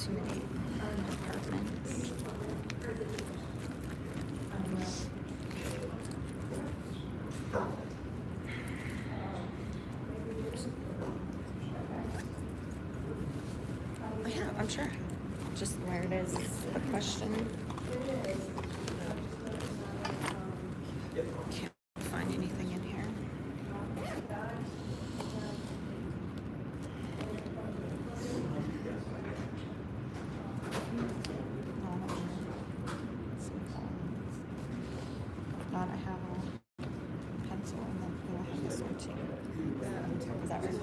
too many apartments. Oh, yeah, I'm sure. Just where it is the question. Can't find anything in here. Not I have a pencil and then I have this one too. Is that right?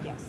Yes.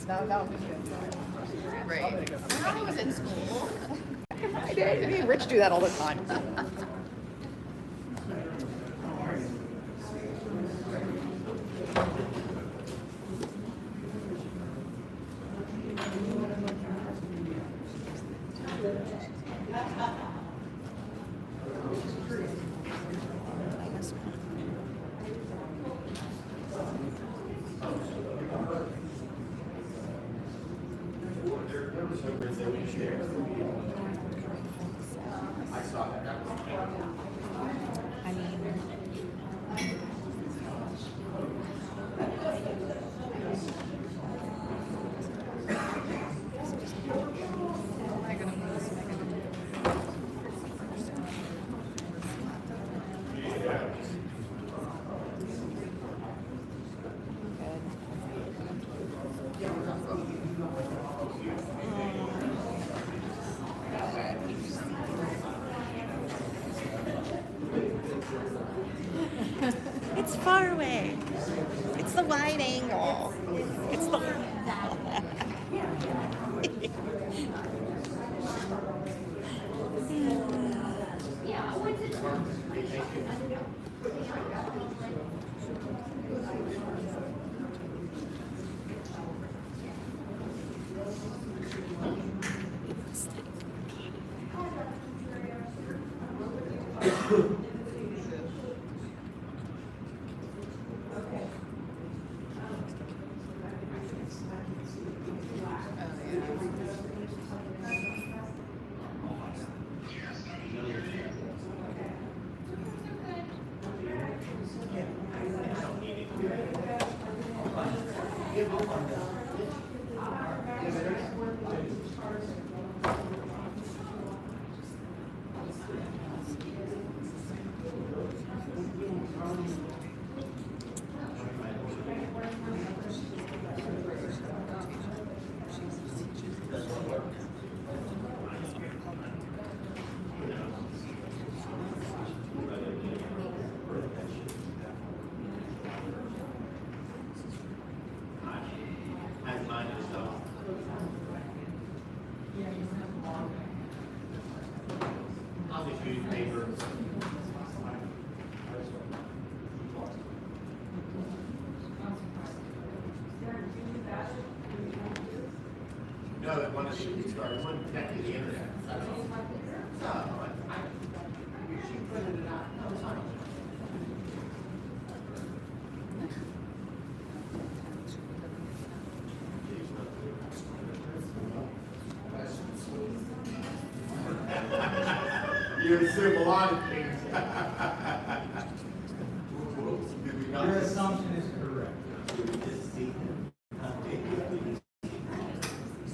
That was good. Right. When I was in school. I did. Me and Rich do that all the time. I mean, it's far away. It's the wide angle. It's the. No, it wanted to restart, it wouldn't connect to the internet. That's all. No, she printed it out. No, it's not. You assume a lot of things. Did we not Your just- assumption is correct. did we just see him?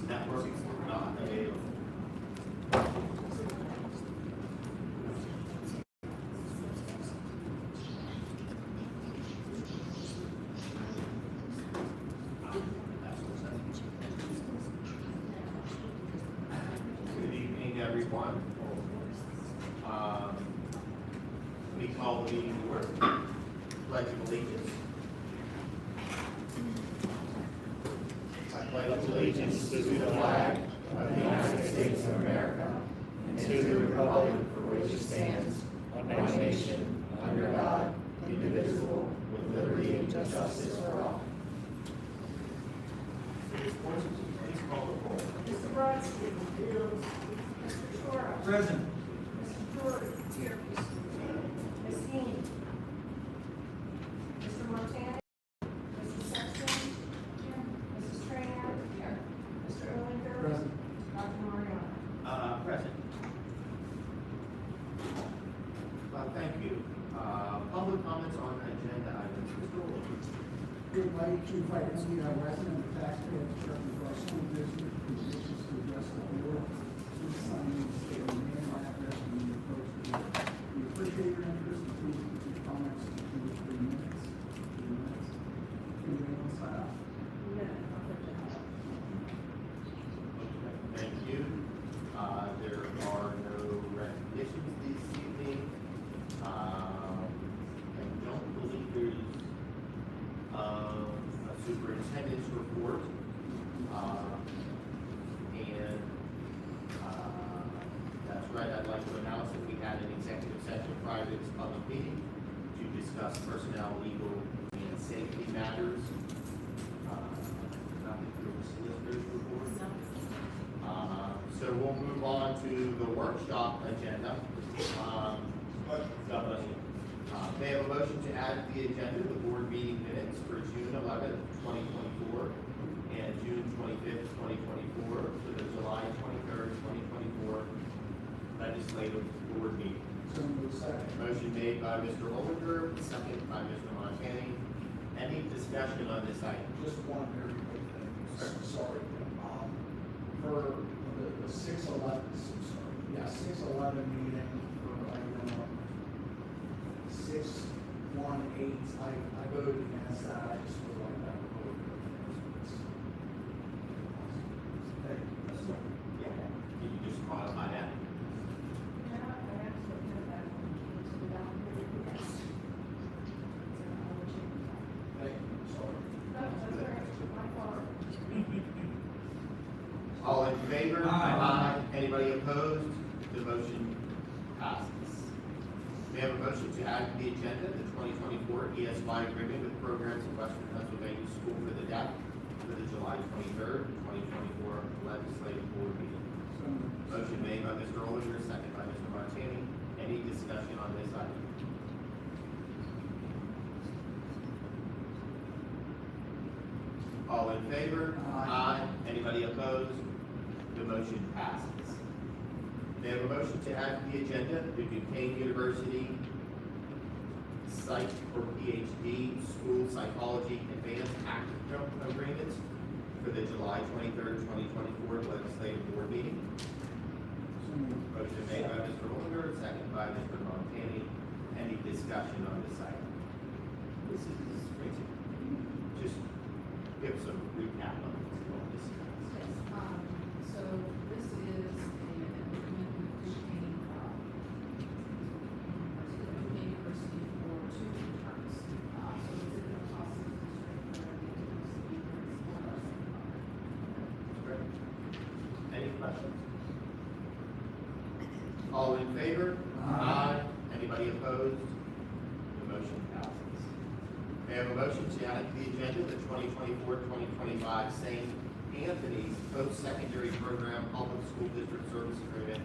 Network not available. Good evening, everyone. We call the meeting to order. Pledge of allegiance. I pledge allegiance to the flag of the United States of America and to the republic for which it stands, one nation, under God, indivisible, with liberty and justice for all. Please call the roll. Mr. Brodsky. Mr. Shora. Present. Mr. Jordan. Here. Ms. Heaney. Mr. Montana. Mrs. Sexton. Here. Mrs. Trainer. Here. Mr. Olinker. Present. Dr. Mariano. Present. Thank you. Public comments on agenda items. Mr. Williams. Good night, Chief Identity, resident and taxpayer of Chartiers Valley School District, who wishes to address the board. Please sign in, state your name, address, and your approach to it. We appreciate your interest, and please keep your comments to 2 to 3 minutes. 3 minutes. Anyone else sign up? Thank you. There are no recognitions this evening. I don't believe there's a superintendent's report. That's right, I'd like to announce that we had an executive session prior to this public meeting to discuss personnel, legal, and safety matters. Nothing for the solicitor's report. So we'll move on to the workshop agenda. May I have a motion to add to the agenda the board meeting minutes for June 11th, 2024, and June 25th, 2024, to the July 23rd, 2024 legislative board meeting. So move second. Motion made by Mr. Ollinger, second by Mr. Montani. Any discussion on this item? Just one very quick thing, sorry. For the 6/11, sorry, yeah, 6/11 meeting for item 618, I voted against that, I just would like that vote. Thank you. Yeah. Can you just modify that? Thank you, sorry. All in favor? Aye. Anybody opposed? The motion passes. May I have a motion to add to the agenda the 2024 ESY agreement with Programs of Western Pennsylvania School for the Deaf for the July 23rd, 2024 legislative board meeting? So moved. Motion made by Mr. Ollinger, second by Mr. Montani. Any discussion on this item? All in favor? Aye. Anybody opposed? The motion passes. May I have a motion to add to the agenda the Duquesne University Site for PhD School Psychology Advanced Active Agreements for the July 23rd, 2024 legislative board meeting? So moved. Motion made by Mr. Ollinger, second by Mr. Montani. Any discussion on this item? This is, just give some recap on what this is. Yes, so this is an agreement with Duquesne, University for 2 terms. So it's in the cost of the district for the university. Great. Any questions? All in favor? Aye. Anybody opposed? The motion passes. May I have a motion to add to the agenda the 2024-2025 same Anthony's post-secondary program public school district service agreement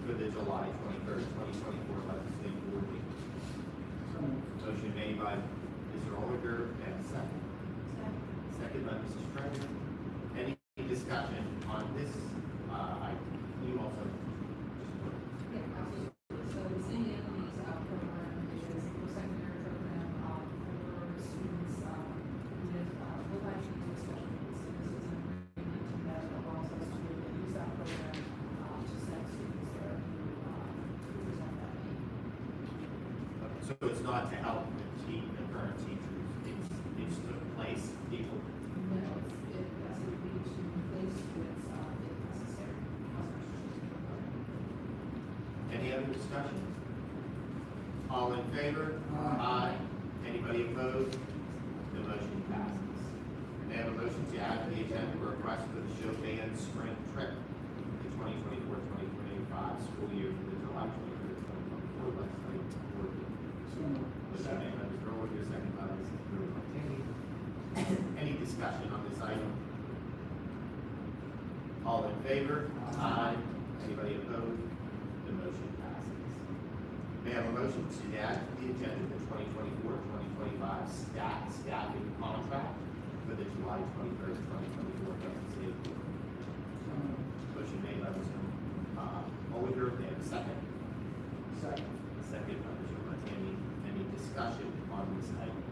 for the July 23rd, 2024 legislative board meeting. So moved. Motion made by Mr. Oliver and second. Second by Mrs. Stringer. Any discussion on this item? You also. Yeah, absolutely. So the St. Anthony's program is a post-secondary program for students with low IQ and special needs. So this is an agreement that allows us to use that program to send students there who present that need. So it's not to help the current teachers, it's to replace people. No, it would be to replace students if necessary. Any other discussion? All in favor? Aye. Anybody opposed? The motion passes. May I have a motion to add to the agenda for request for the show band spring trip, the 2024-2025 school year for the July 23rd, 2024 legislative board meeting? So moved. Motion made by Mr. Oliver, second by Mrs. Martini. Any discussion on this item? All in favor? Aye. Anybody opposed? The motion passes. May I have a motion to add to the agenda the 2024-2025 staffing contract for the July 23rd, 2024 legislative board? So moved. Motion made by Mr. Oliver, may I have a second? Second. Second by Mr. Martini. Any discussion on this item?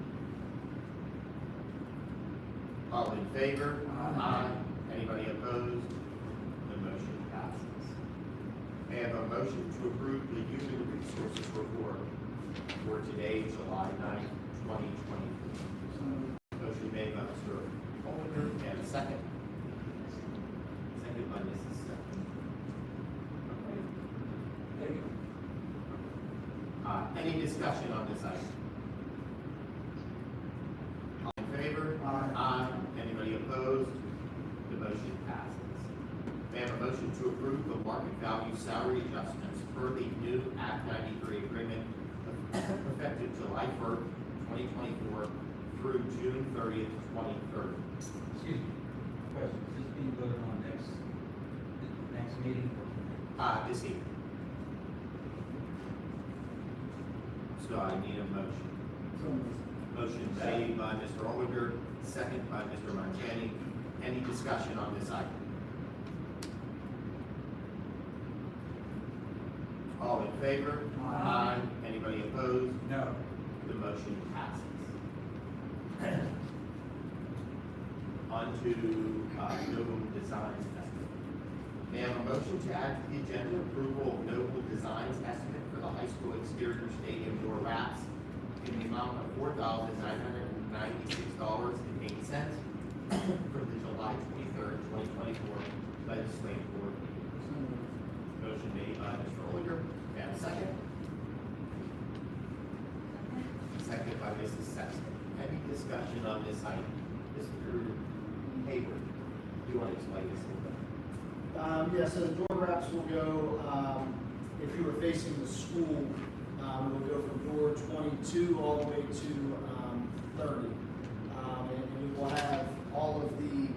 All in favor? Aye. Anybody opposed? The motion passes. May I have a motion to approve the human resources report for today, July 9th, 2024? So moved. Motion made by Mr. Oliver, and a second. Second by Mrs. Stephen. Any discussion on this item? All in favor? Aye. Anybody opposed? The motion passes. May I have a motion to approve the market value salary adjustments per the new Act 93 agreement effective July 1st, 2024 through June 30th, 2030? Excuse me, question, is this being voted on next meeting? This evening. So I need a motion. So moved. Motion made by Mr. Oliver, second by Mr. Martini. Any discussion on this item? All in favor? Aye. Anybody opposed? No. The motion passes. On to Noble Designs estimate. May I have a motion to add to the agenda approval of Noble Designs estimate for the high school exterior stadium door wraps in the amount of $4,996.80 for the July 23rd, 2024 legislative board meeting? So moved. Motion made by Mr. Oliver, and a second. Second by Mrs. Sexton. Any discussion on this item? Mr. Hayward, do you want to explain this a little bit? Yeah, so the door wraps will go, if you were facing the school, it will go from door 22 all the way to 30. And we will have all of the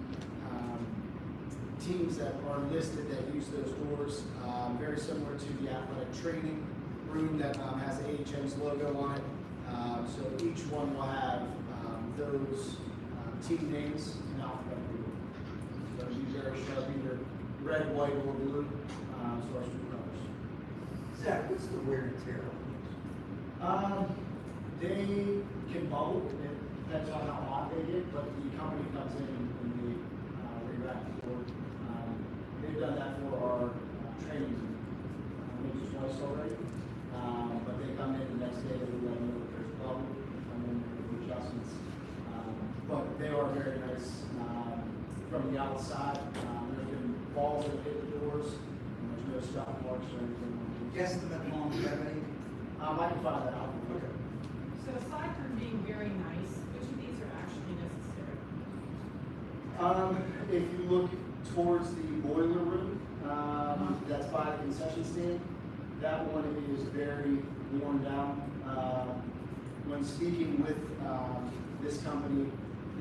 teams that are listed that use those doors, very similar to the athletic training room that has AHM's logo on it. So each one will have those team names in alphabetical order. So it'll be very sharp, either red, white, or blue, so our school colors. Zach, what's the wear and tear on They can bubble, it depends on how hot they get, but the company comes in and they re-wrap the board. They've done that for our training, maybe twice already. But they come in the next day, they let them know that there's a bubble, come in with the adjustments. But they are very nice from the outside. There's been balls that hit the doors, and there's no stop marks or anything. Guesstimate longevity? I can find that out. Okay. So aside from being very nice, which of these are actually necessary? If you look towards the boiler room, that's by the concession stand, that one is very worn down. When speaking with this company,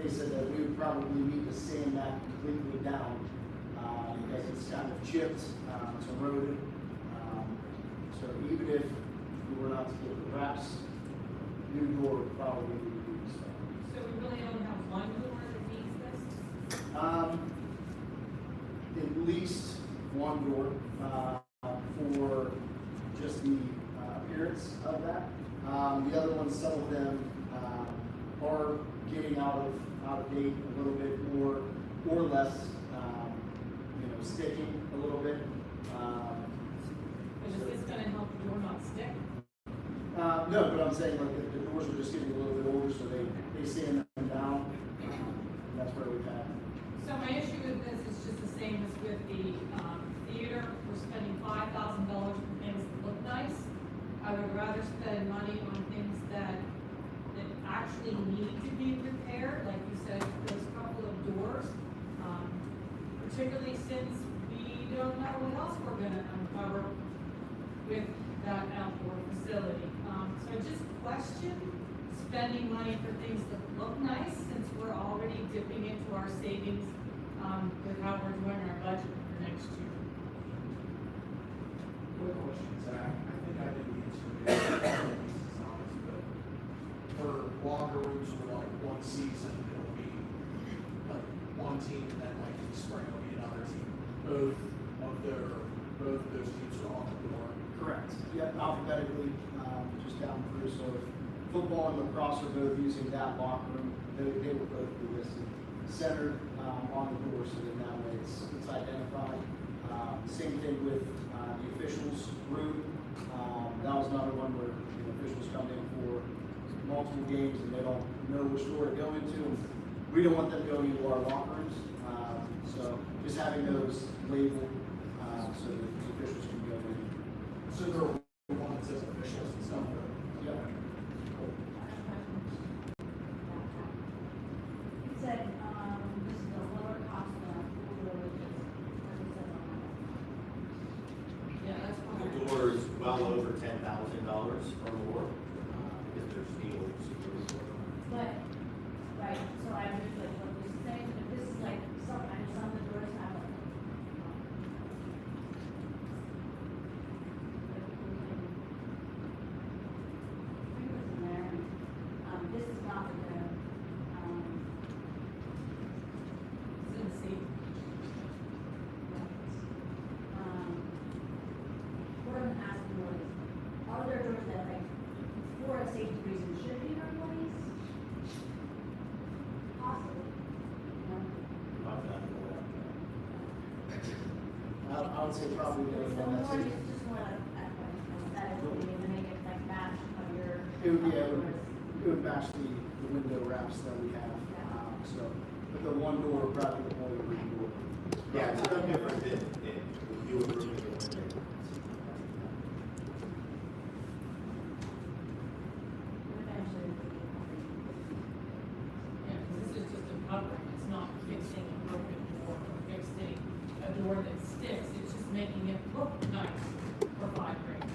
they said that we would probably need to sand that completely down, because it's kind of chipped, it's eroded. So even if we were not to get the wraps, new door would probably be used. So we really only have one door that needs this? At least one door, for just the appearance of that. The other ones, some of them, are getting out of date a little bit more or less, sticking a little bit. Is this gonna help the door not stick? No, but I'm saying like the doors are just getting a little bit older, so they sand them down. And that's where we've had. So my issue with this is just the same as with the theater. We're spending $5,000 for things that look nice. I would rather spend money on things that actually need to be repaired, like you said, those couple of doors. Particularly since we don't know what else we're gonna uncover with that outdoor facility. So I just question spending money for things that look nice, since we're already dipping into our savings, with how we're doing our budget for next year. Quick question, Zach. I think I did the answer to this, but for locker rooms for like one season, it'll be like one team, and then like in the spring, it'll be another team. Both of those teams are on the door. Correct. Yep, alphabetically, just down through, so if football and lacrosse are both using that locker room, they will both be listed, centered, on the door, so that that way it's identified. Same thing with, the officials room. That was another one where the officials come in for multiple games and they don't know which door to go into. We don't want them going into our locker rooms, so just having those labeled, so that the officials can go in. So there will be one that says officials and stuff. Yep. You said, this is a lower cost than a full door, which is, as it says on that. Yeah, that's The fine. door is well over $10,000 or more, because they're steel security door. But, right, so I understood what you're saying, but this is like, some of the doors have like. Fingers in there, this is not the, It's in C. what I'm asking was, are there doors that like, for a safety reason, should be for employees? Possibly. No? Not that door. I would say probably the So one that's more, in. it's just more like aesthetically, to make it like match of your. It would, yeah, it would match the window wraps that we have, so, but the one door, probably the only green door. Yeah, it's no different than if you were rooming the window. Eventually. Yeah, 'cause this is just a covering, it's not fixing a broken door or fixing a door that sticks, it's just making it look nice for $5 grand.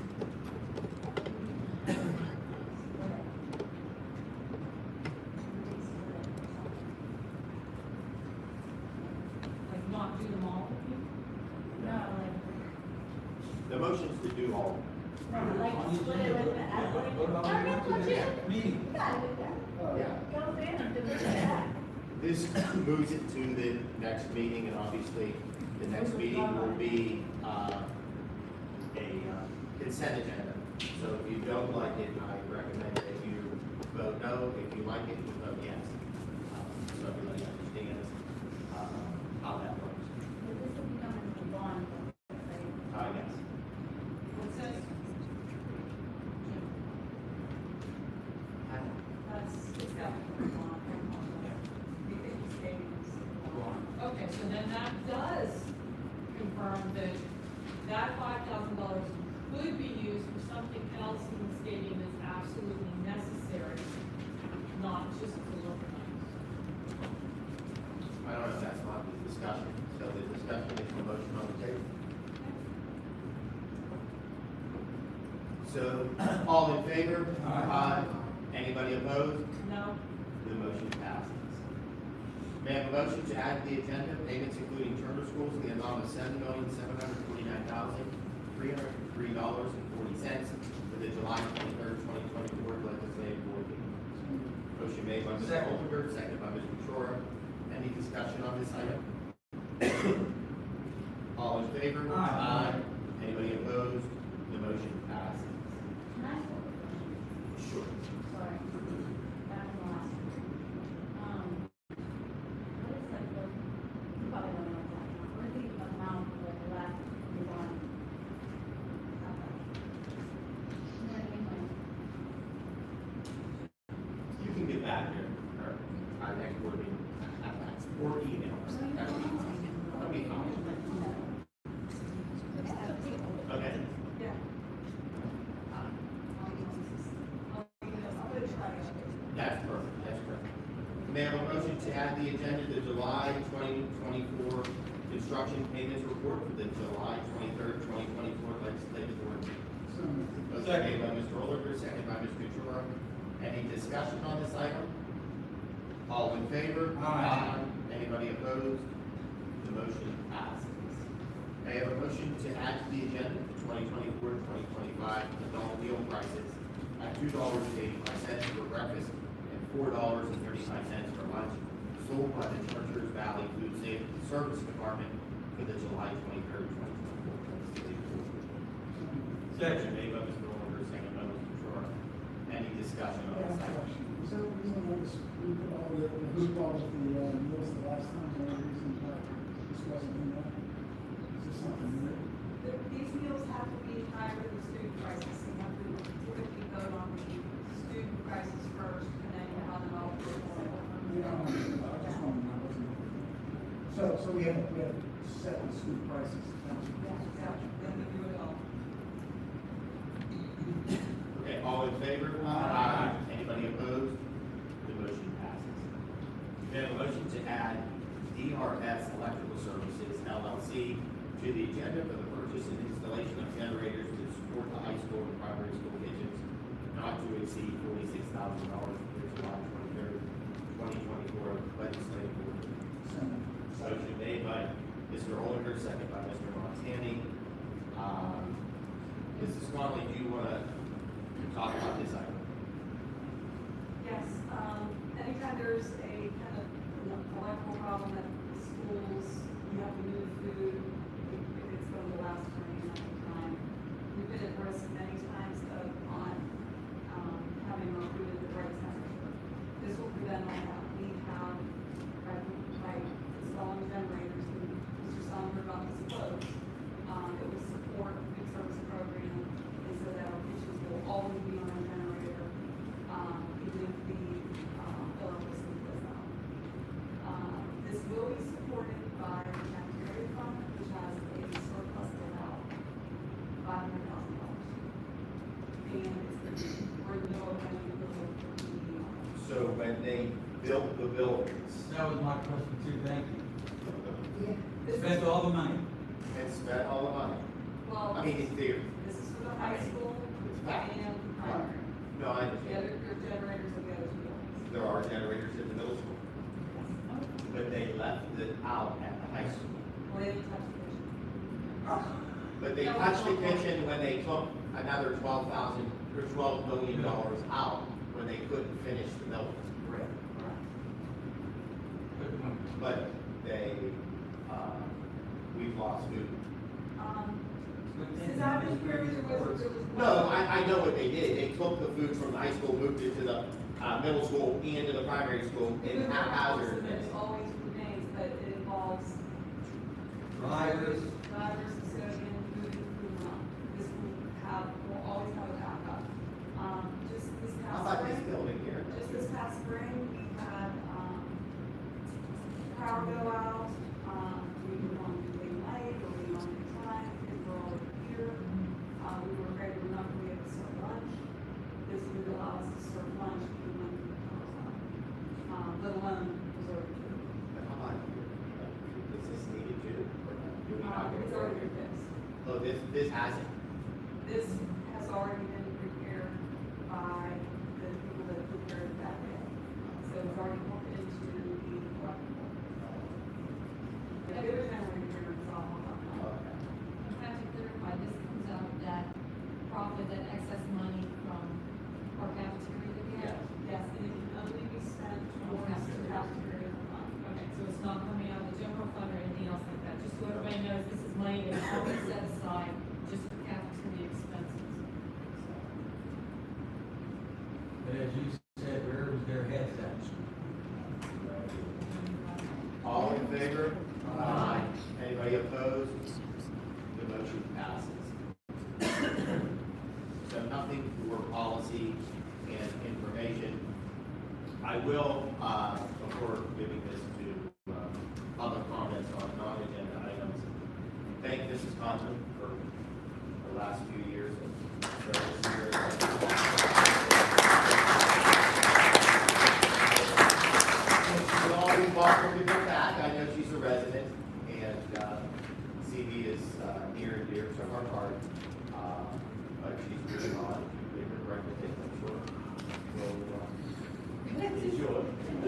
Like not do them all. No, like, The motion's to do all. no, like split it with the athletic. What about when we get to the next meeting? You got it, yeah. Go in and divide it back. This moves it to the next meeting, and obviously, the next meeting will be, a consent agenda. So if you don't like it, I recommend that you vote no. If you like it, you vote yes. So everybody understands, how that works. But this will be coming from bond, right? Yes. What says? That's, it's got to be bond. Okay, so then that does confirm that that $5,000 could be used for something else in the stadium that's absolutely necessary, not just to look nice. I don't know if that's not the discussion. So the discussion is the motion on the table. So, all in favor? Aye. Anybody opposed? No? The motion passes. May I have a motion to add to the agenda payments including charter schools in the amount of $7,749,303.40 for the July 23rd, 2024 legislative board meeting? Motion made by Mr. Oldenburg, seconded by Mr. Shore. Any discussion on this item? All in favor? Aye. Anybody opposed? The motion passes. Can I ask one question? Sure. Sorry. Back to the last one. What is like the, you probably don't know exactly, what is the amount of the last is on? You can get back here, or our next board meeting, or emails. That'll be fine. Okay. Yeah. That's perfect, that's perfect. May I have a motion to add the agenda to July 2024 construction payments report for the July 23rd, 2024 legislative board meeting? So moved. Motion made by Mr. Older, second by Mr. Chora. Any discussion on this item? All in favor? Aye. Anybody opposed? The motion passes. May I have a motion to add to the agenda the 2024-2025 adult meal prices at $2.85 for breakfast and $4.35 for lunch, sold by the Chartiers Valley Food Safety Service Department for the July 23rd, 2024 legislative board meeting? Motion made by Mr. Older, second by Mr. Shore. Any discussion on this item? Is there a reason why this, we put all the food balls with the meals the last time, is there any reason why this wasn't in there? Is this something new? These meals have to be higher than the student prices, so you have to typically vote on the student prices first, and then you have them all. Yeah, I just want to know, wasn't it? So we have set the food prices. Yeah, then we do it all. Okay, all in favor? Aye. Anybody opposed? The motion passes. May I have a motion to add DRS Electrical Services LLC to the agenda for the purchase and installation of generators to support the high school and primary school kitchens not to exceed $46,000 for the July 23rd, 2024 legislative board meeting? So moved. Motion made by Mr. Olinger, second by Mr. Montani. Mrs. Conley, do you want to talk about this item? Yes, anytime there's a kind of electrical problem at the schools, you have to move food, if it's going to last for any amount of time. We've been at risk many times of not, having our food at the right temperature. This will prevent all that. We have, by installing generators, and Mr. Sumner about this quote, it will support the food service program, and so that our kitchens will always be on a generator, even if the, electricity goes out. This will be supported by the cafeteria fund, which has a surplus of about $500,000. And it's, we're in the middle of running the bill for the, So when they built the buildings That was my question too, thank you. this is, Spent all the money. and spent all the money, well, I mean, in theory. this is for the high school It's fact. and primary. No, I The understand. other, your generators will go to buildings. There are generators in the middle school, but they left it out at the high school. Well, they didn't touch the kitchen. But they touched the kitchen when they took another $12 million out when they couldn't finish the building. Good money. But they, we've lost food. Since I've been here, there was. No, I know what they did. They took the food from the high school, moved it to the, middle school and to the primary school in haphazard. It always remains, but it involves Drivers. drivers, custodian, food run. This will always have a backup. Just this How past about this spring, building here? just this past spring, we had, power go out, we were on really late, or we were on time, because we're all here. We were afraid we were not going to be able to serve lunch. This would allow us to serve lunch even when the power was on, let alone preserve food. But how about here? Is this needed too? Or do we not get It's already been fixed. Oh, this hasn't. This has already been prepared by the people that prepared that day. So it's already hooked into the electrical. Yeah, there was never any agreement, so I'll hold on. Okay. And have to clarify, this comes out of that profit, that excess money from our cafeteria that we have? Yes, and it can only be spent towards the cafeteria fund. Okay, so it's not coming out of the general fund or anything else like that, just so everybody knows this is money that's always set aside just for cafeteria expenses. But as you said, where was their heads at? All in favor? Aye. Anybody opposed? The motion passes. So nothing for policy and information. I will, before giving this to public comments on non-agenda items, thank Mrs. Conlon for the last few years of service here. She's always welcome to come back. I know she's a resident, and CV is near and dear to her heart. But she's moving on to bigger recognition, I'm sure. We'll enjoy.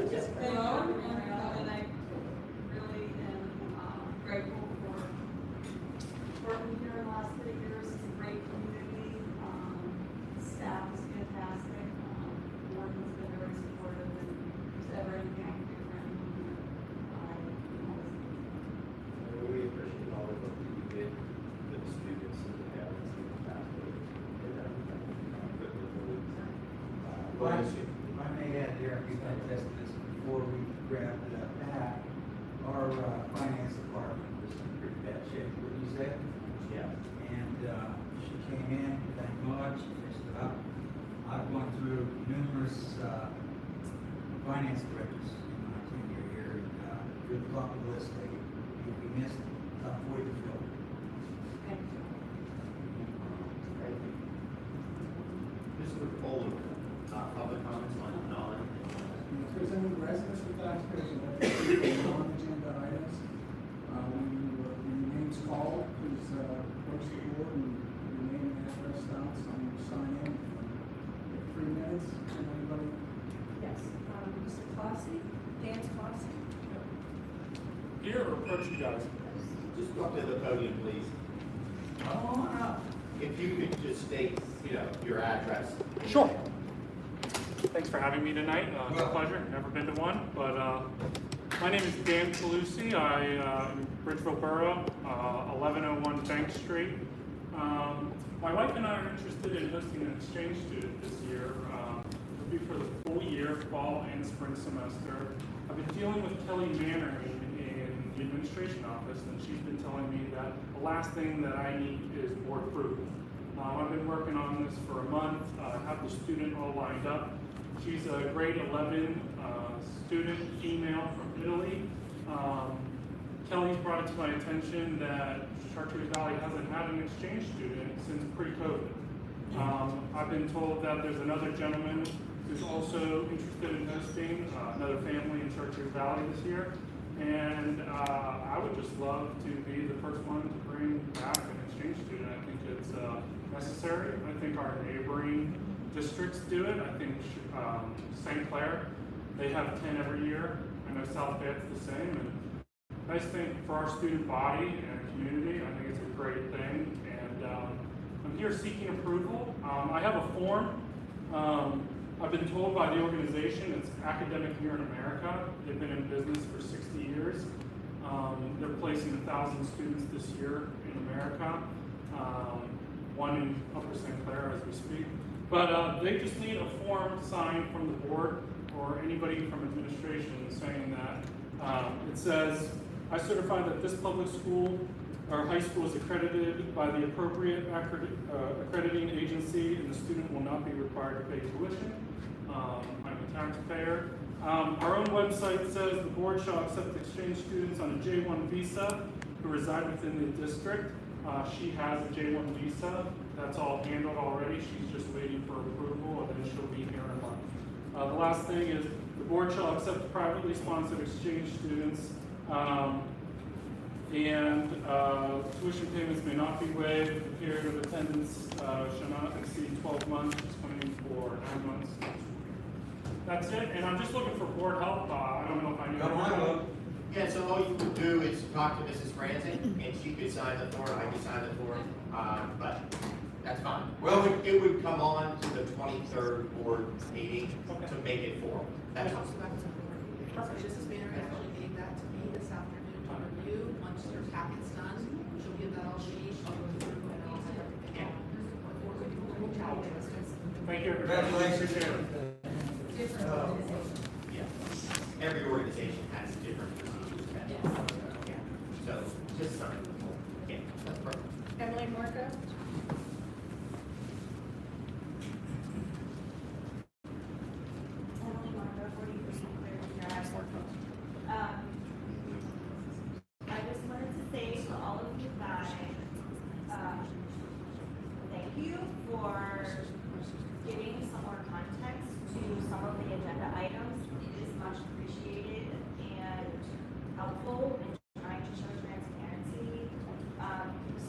Just been on, and I really am grateful for working here in the last 3 years. It's a great community. Staff is fantastic. Board has been very supportive, and if there's ever anything I can do for anyone here, We appreciate all the work that you did for the students and the parents and the faculty. Well, if I may add, Derek, you can attest to this before we wrap it up. Our finance department was in pretty bad shape, what you said. Yeah. And she came in, thank God, she fixed it up. I've gone through numerous finance directors in my tenure here, and good luck with this. We missed it, tough way to fill. thank you. Thank you. Mr. Fuller, public comments on non. If there's any residents or taxpayers that have any non-agenda items, when your name's called, please approach the board and your name and address down, so you sign in. 3 minutes, anybody? Yes, Mr. Clausen, Dan Clausen. Here or approach you guys? Just go up to the podium, please. Come on up. If you could just state, your address. Sure. Thanks for having me tonight. It's a Well- pleasure. Never been to one, but my name is Dan Calusi. I am in Bridgeville Borough, 1101 Bank Street. My wife and I are interested in hosting an exchange student this year. It'll be for the full year, fall and spring semester. I've been dealing with Kelly Mannering in the administration office, and she's been telling me that the last thing that I need is board approval. I've been working on this for a month. I have the student all lined up. She's a grade 11 student, female from Italy. Kelly's brought it to my attention that Chartiers Valley hasn't had an exchange student since pre-COVID. I've been told that there's another gentleman who's also interested in hosting another family in Chartiers Valley this year. And I would just love to be the first one to bring back an exchange student. I think it's necessary. I think our neighboring districts do it. I think St. Clair, they have 10 every year. I know South Fayette's the same. And I just think for our student body and community, I think it's a great thing. And I'm here seeking approval. I have a form. I've been told by the organization it's academic here in America. They've been in business for 60 years. They're placing 1,000 students this year in America. One in Upper St. Clair as we speak. But they just need a form signed from the board or anybody from administration saying that it says, I certify that this public school or high school is accredited by the appropriate accrediting agency and the student will not be required to pay tuition. I'm a taxpayer. Our own website says the board shall accept exchange students on a J1 visa who reside within the district. She has a J1 visa. That's all handled already. She's just waiting for approval, and then she'll be here in a month. The last thing is the board shall accept privately sponsored exchange students, and tuition payments may not be waived. The period of attendance shall not exceed 12 months. It's coming for 9 months. That's it, and I'm just looking for board help. I don't know if I need. Come on, look. Yeah, so all you would do is talk to Mrs. Franzen, and she could sign the form, I could sign the form, but that's fine. Well, It would come on to the 23rd board meeting to make it formal. That's all. Mrs. Banner actually gave that to me this afternoon to review. Once your packet's done, she'll give that all to me, she'll go through and I'll have everything on. Thank you. Congratulations. Different organization. Yeah. Every organization has different procedures. Yeah. So, just sign the form. Yeah, that's perfect. Emily Marco? Emily Marco, 40% Clear Drive. I just wanted to say to all of you guys, thank you for giving some more context to some of the agenda items. It is much appreciated and helpful in trying to show transparency,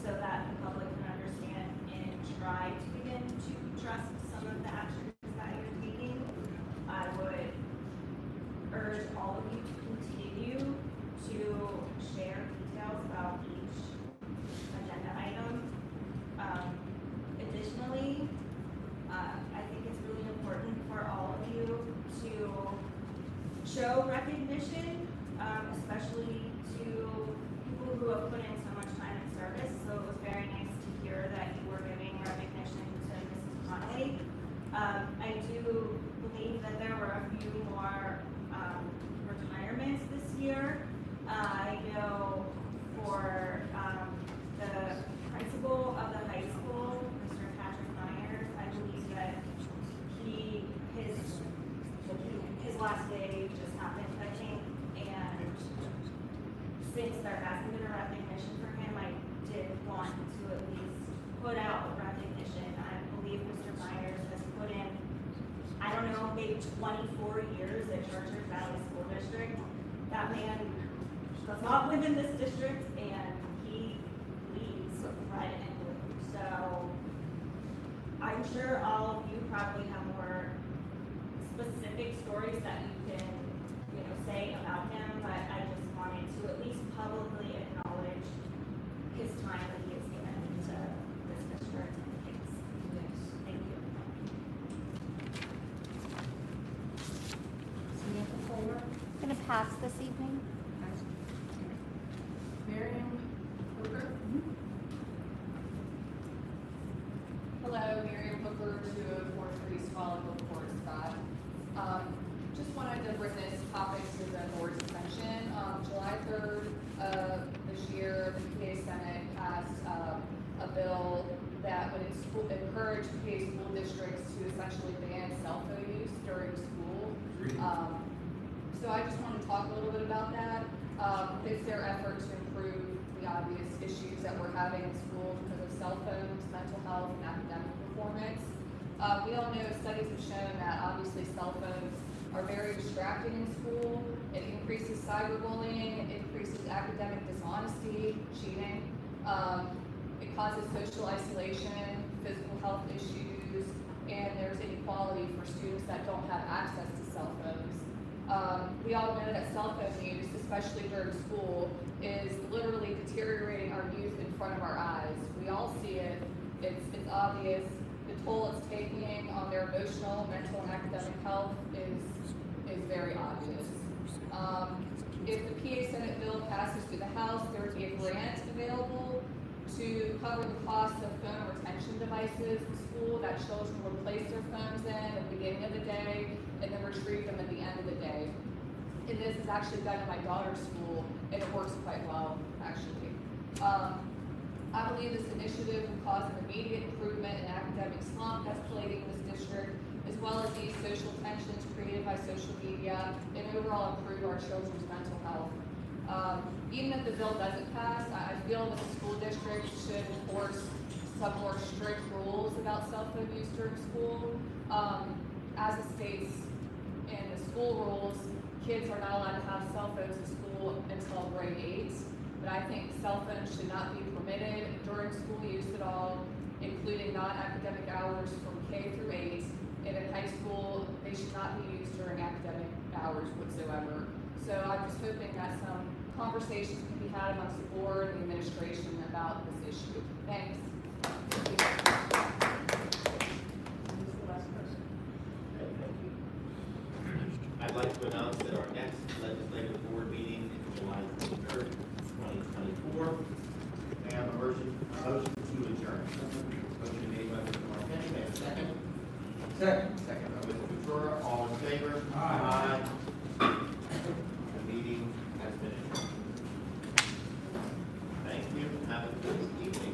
so that the public can understand and try to begin to trust some of the actions that you're taking. I would urge all of you to continue to share details about each agenda item. Additionally, I think it's really important for all of you to show recognition, especially to people who have put in so much time and service. So it was very nice to hear that you were giving recognition to Mrs. Connolly. I do believe that there were a few more retirements this year. I know for the principal of the high school, Mr. Patrick Myers, I believe that his last day just happened, I think, and since there hasn't been a recognition for him, I did want to at least put out recognition. I believe Mr. Myers has put in, I don't know, maybe 24 years at Chartiers Valley School District. That man does not live in this district, and he leads red and blue. So I'm sure all of you probably have more specific stories that you can, say about him, but I just wanted to at least publicly acknowledge his time that he has given to this district and things. Thank you. Samantha Fuller? Gonna pass this evening. Miriam Hooker? Hello, Miriam Hooker, 2043 Swallowville Court, Scott. Just wanted to bring this topic to the board's attention. July 3rd of this year, the PA Senate passed a bill that would encourage PA school districts to essentially ban cell phone use during school. So I just want to talk a little bit about that. It's their effort to improve the obvious issues that we're having in schools because of cell phones, mental health, and academic performance. We all know studies have shown that obviously cell phones are very distracting in school. It increases cyberbullying, it increases academic dishonesty, cheating. It causes social isolation, physical health issues, and there's inequality for students that don't have access to cell phones. We all know that cell phone use, especially during school, is literally deteriorating our youth in front of our eyes. We all see it. It's obvious. The toll it's taking on their emotional, mental, and academic health is very obvious. If the PA Senate bill passes through the House, there would be a grant available to cover the cost of phone retention devices in school that children would place their phones in at the beginning of the day and then retrieve them at the end of the day. And this is actually done in my daughter's school, and it works quite well, actually. I believe this initiative will cause an immediate improvement in academic slump escalating in this district, as well as ease social tensions created by social media, and overall improve our children's mental health. Even if the bill doesn't pass, I feel that the school district should enforce some more strict rules about cell phone use during school. As it states in the school rules, kids are not allowed to have cell phones in school until grade 8. But I think cell phones should not be permitted during school use at all, including non-academic hours from K through 8. And in high school, they should not be used during academic hours whatsoever. So I'm just hoping that some conversations can be had amongst the board and the administration about this issue. Thanks. Okay, thank you. I'd like to announce that our next legislative board meeting is July 23rd, 2024. May I have a motion to adjourn? Motion made by Mr. Marquez, may I have a second? Second. Second by Mr. Ventura, all in favor? Aye. The meeting has been adjourned. Thank you, have a good evening.